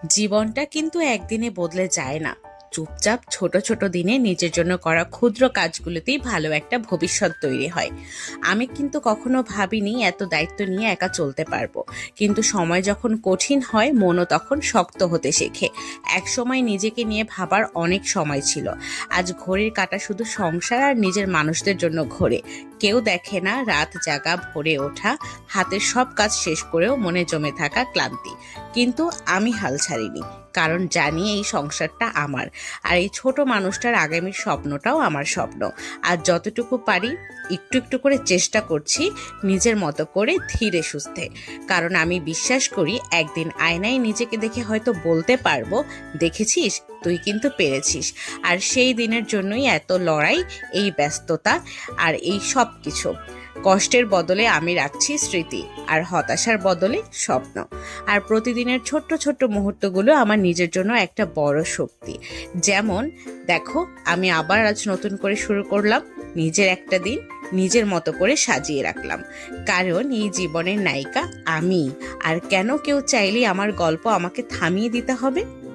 জীবনটা কিন্তু একদিনে বদলে যায় না। চুপচাপ ছোট ছোট দিনে নিজের জন্য করা ক্ষুদ্র কাজগুলোতেই ভালো একটা ভবিষ্যৎ তৈরি হয়। আমি কিন্তু কখনো ভাবিনি এত দায়িত্ব নিয়ে একা চলতে পারবো, কিন্তু সময় যখন কঠিন হয় মনও তখন শক্ত হতে শেখে। এক সময় নিজেকে নিয়ে ভাবার অনেক সময় ছিল। আজ ঘড়ির কাঁটা শুধু সংসার আর নিজের মানুষদের জন্য ঘোরে। কেউ দেখে না রাত জাগা, ভোরে ওঠা, হাতের সব কাজ শেষ করেও মনে জমে থাকা ক্লান্তি। কিন্তু আমি হাল ছাড়িনি, কারণ জানি এই সংসারটা আমার, আর এই ছোট মানুষটার আগামীর স্বপ্নটাও আমার স্বপ্ন। আর যতটুকু পারি একটু একটু করে চেষ্টা করছি, নিজের মতো করে ধীরে সুস্থে। কারণ আমি বিশ্বাস করি একদিন আয়নায় নিজেকে দেখে হয়তো বলতে পারবো, দেখেছিস, তুই কিন্তু পেরেছিস। আর সেই দিনের জন্যই এত লড়াই, এই ব্যস্ততা, আর এই সব কিছু। কষ্টের বদলে আমি রাখছি স্মৃতি, আর হতাশার বদলে স্বপ্ন। আর প্রতিদিনের ছোট্ট ছোট্ট মুহূর্তগুলো আমার নিজের জন্য একটা বড় শক্তি। যেমন দেখো, আমি আবার আজ নতুন করে শুরু করলাম, নিজের একটা দিন নিজের মতো করে সাজিয়ে রাখলাম। কারণ এই জীবনের নায়িকা আমি। আর কেন কেউ চাইলেই আমার গল্প আমাকে থামিয়ে দিতে হবে?